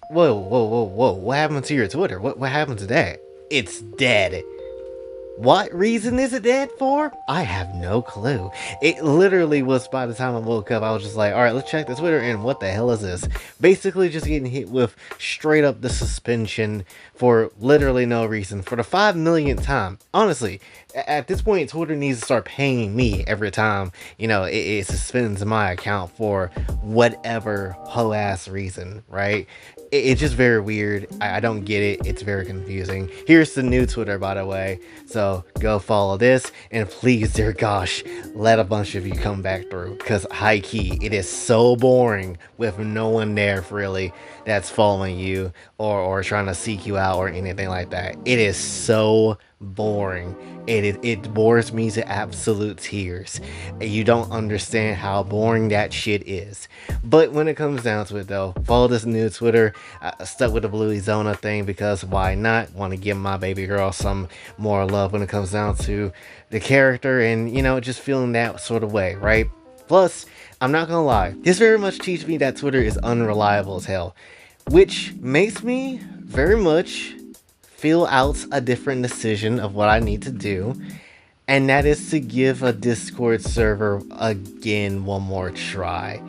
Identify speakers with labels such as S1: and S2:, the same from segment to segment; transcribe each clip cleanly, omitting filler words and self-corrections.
S1: Whoa. What happened to your Twitter? What happened to that? It's dead. What reason is it dead for? I have no clue. It literally was by the time I woke up, I was just like, alright, let's check the Twitter and what the hell is this? Basically just getting hit with straight up the suspension for literally no reason. For the 5 millionth time. Honestly, at this point, Twitter needs to start paying me every time, it suspends my account for whatever ho ass reason, right? It's just very weird. I don't get it. It's very confusing. Here's the new Twitter, by the way. So go follow this. And please, dear gosh, let a bunch of you come back through. Because high key, it is so boring with no one there really that's following you or trying to seek you out or anything like that. It is so boring. It bores me to absolute tears. You don't understand how boring that shit is. But when it comes down to it, though, follow this new Twitter. I stuck with the Bluey Zona thing because why not? Want to give my baby girl some more love when it comes down to the character and just feeling that sort of way, right? Plus, I'm not gonna lie, this very much teaches me that Twitter is unreliable as hell, which makes me very much feel out a different decision of what I need to do, and that is to give a Discord server again one more try,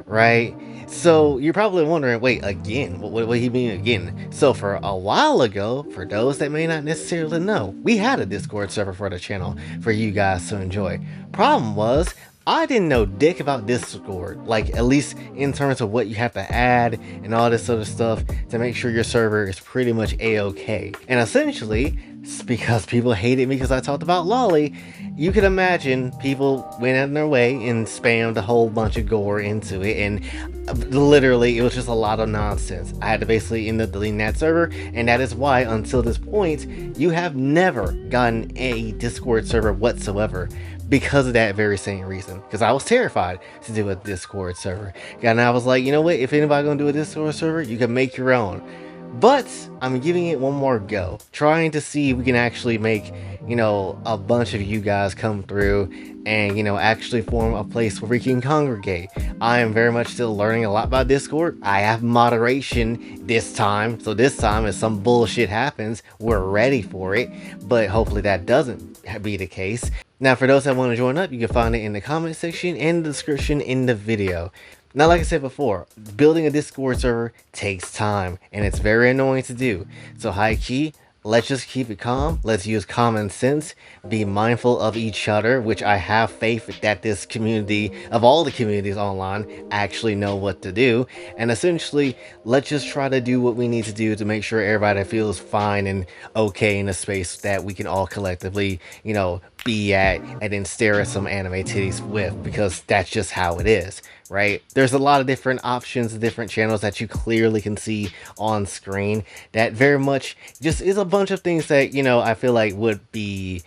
S1: right? So you're probably wondering, wait, again? What do you mean again? So for a while ago, for those that may not necessarily know, we had a Discord server for the channel for you guys to enjoy. Problem was, I didn't know dick about Discord, like at least in terms of what you have to add and all this other stuff to make sure your server is pretty much a-okay. And essentially, because people hated me because I talked about Lolly, you can imagine people went out of their way and spammed a whole bunch of gore into it, and literally it was just a lot of nonsense. I had to basically end up deleting that server, and that is why until this point you have never gotten a Discord server whatsoever, because of that very same reason. Because I was terrified to do a Discord server, and I was like, you know what, if anybody gonna do a Discord server, you can make your own. But I'm giving it one more go, trying to see if we can actually make, a bunch of you guys come through and, actually form a place where we can congregate. I am very much still learning a lot about Discord. I have moderation this time, so this time if some bullshit happens, we're ready for it, but hopefully that doesn't be the case. Now, for those that want to join up, you can find it in the comment section and the description in the video. Now, like I said before, building a Discord server takes time, and it's very annoying to do. So high key, let's just keep it calm. Let's use common sense. Be mindful of each other, which I have faith that this community, of all the communities online, actually know what to do. And essentially, let's just try to do what we need to do to make sure everybody feels fine and okay in a space that we can all collectively, be at and then stare at some anime titties with, because that's just how it is, right? There's a lot of different options, different channels that you clearly can see on screen that very much just is a bunch of things that, I feel like would be,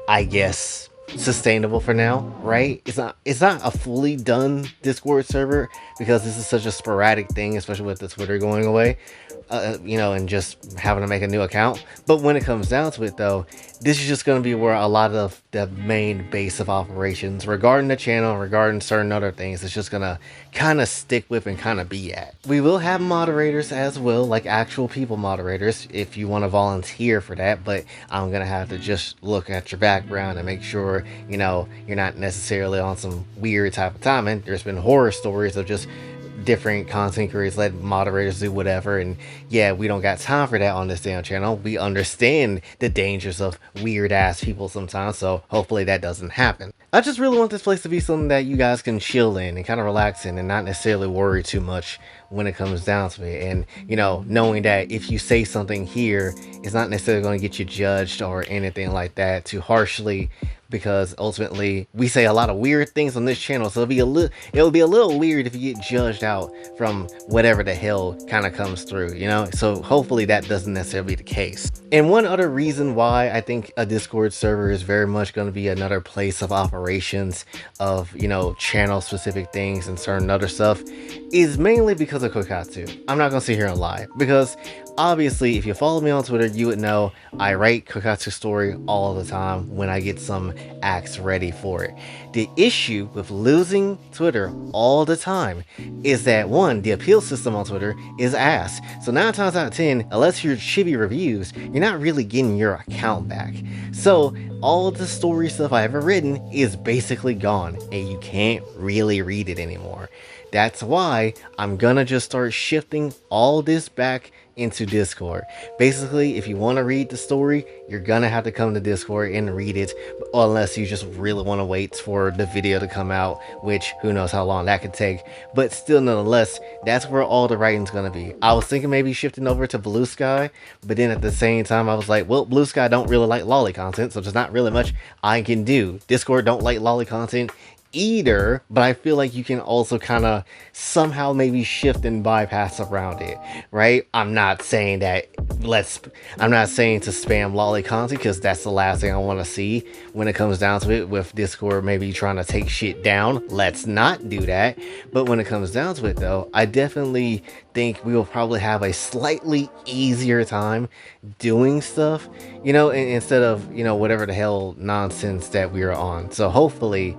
S1: I guess, sustainable for now, right? It's not a fully done Discord server because this is such a sporadic thing, especially with the Twitter going away, and just having to make a new account. But when it comes down to it, though, this is just going to be where a lot of the main base of operations regarding the channel, regarding certain other things, it's just going to kind of stick with and kind of be at. We will have moderators as well, like actual people moderators, if you want to volunteer for that, but I'm going to have to just look at your background and make sure, you're not necessarily on some weird type of timing. There's been horror stories of just different content creators let moderators do whatever, and yeah, we don't got time for that on this damn channel. We understand the dangers of weird ass people sometimes, so hopefully that doesn't happen. I just really want this place to be something that you guys can chill in and kind of relax in and not necessarily worry too much when it comes down to it. And knowing that if you say something here, it's not necessarily going to get you judged or anything like that too harshly, because ultimately we say a lot of weird things on this channel, so it'll be a little weird if you get judged out from whatever the hell kind of comes through, so hopefully that doesn't necessarily be the case. And one other reason why I think a Discord server is very much going to be another place of operations of channel specific things and certain other stuff is mainly because of Kokatsu. I'm not gonna sit here and lie, because obviously if you follow me on Twitter, you would know I write Kokatsu story all the time when I get some acts ready for it. The issue with losing Twitter all the time is that one, the appeal system on Twitter is ass. So 9 times out of 10, unless you're chibi reviews, you're not really getting your account back. So all of the story stuff I ever written is basically gone, and you can't really read it anymore. That's why I'm gonna just start shifting all this back into Discord. Basically, if you want to read the story, you're gonna have to come to Discord and read it, unless you just really want to wait for the video to come out, which who knows how long that could take. But still, nonetheless, that's where all the writing's gonna be. I was thinking maybe shifting over to Blue Sky, but then at the same time I was like, well, Blue Sky don't really like lolly content, so there's not really much I can do. Discord don't like lolly content either, but I feel like you can also kind of somehow maybe shift and bypass around it, right? I'm not saying to spam lolly content, because that's the last thing I want to see when it comes down to it, with Discord maybe trying to take shit down. Let's not do that. But when it comes down to it though, I definitely think we will probably have a slightly easier time doing stuff, instead of, whatever the hell nonsense that we are on. So hopefully,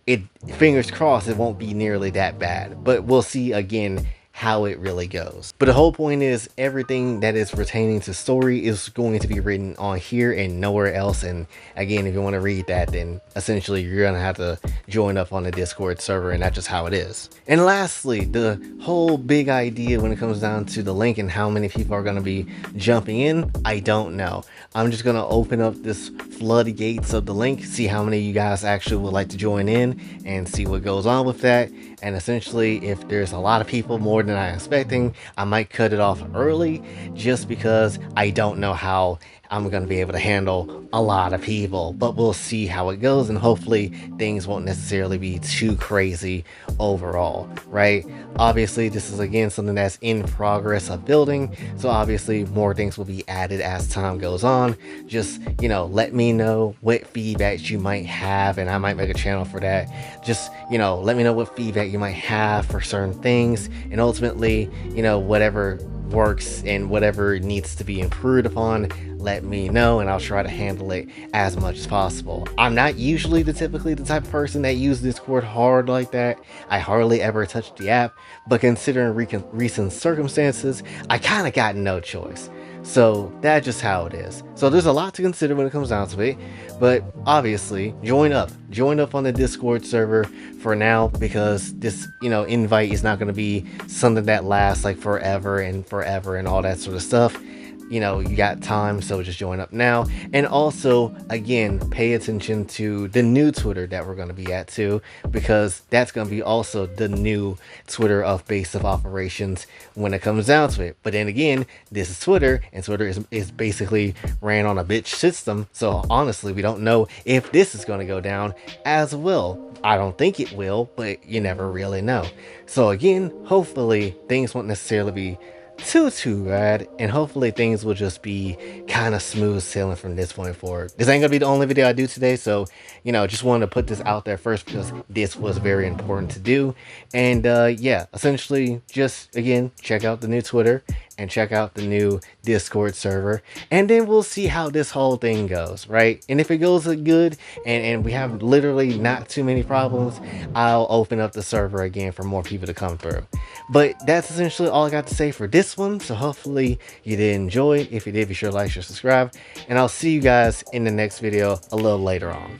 S1: it, fingers crossed, it won't be nearly that bad, but we'll see again how it really goes. But the whole point is, everything that is pertaining to story is going to be written on here and nowhere else. And again, if you want to read that, then essentially you're gonna have to join up on the Discord server, and that's just how it is. And lastly, the whole big idea when it comes down to the link and how many people are going to be jumping in, I don't know. I'm just gonna open up this floodgates of the link, see how many of you guys actually would like to join in, and see what goes on with that. And essentially, if there's a lot of people, more than I'm expecting, I might cut it off early, just because I don't know how I'm going to be able to handle a lot of people. But we'll see how it goes, and hopefully things won't necessarily be too crazy overall, right? Obviously, this is again something that's in progress of building, so obviously more things will be added as time goes on. Just, let me know what feedback you might have, and I might make a channel for that. Just, let me know what feedback you might have for certain things, and ultimately, whatever works and whatever needs to be improved upon, let me know, and I'll try to handle it as much as possible. I'm not usually typically the type of person that uses Discord hard like that. I hardly ever touch the app, but considering recent circumstances, I kind of got no choice. So that's just how it is. So there's a lot to consider when it comes down to it, but obviously join up on the Discord server for now, because this, invite is not going to be something that lasts like forever and all that sort of stuff. You got time, so just join up now. And also, again, pay attention to the new Twitter that we're going to be at too, because that's going to be also the new Twitter of base of operations when it comes down to it. But then again, this is Twitter, and Twitter is basically ran on a bitch system, so honestly we don't know if this is going to go down as well. I don't think it will, but you never really know. So again, hopefully things won't necessarily be too bad, and hopefully things will just be kind of smooth sailing from this point forward. This ain't gonna be the only video I do today, so just wanted to put this out there first, because this was very important to do. And yeah, essentially just again, check out the new Twitter and check out the new Discord server, and then we'll see how this whole thing goes, right? And if it goes good and we have literally not too many problems, I'll open up the server again for more people to come through. But that's essentially all I got to say for this one, so hopefully you did enjoy. If you did, be sure to like, share, subscribe, and I'll see you guys in the next video a little later on.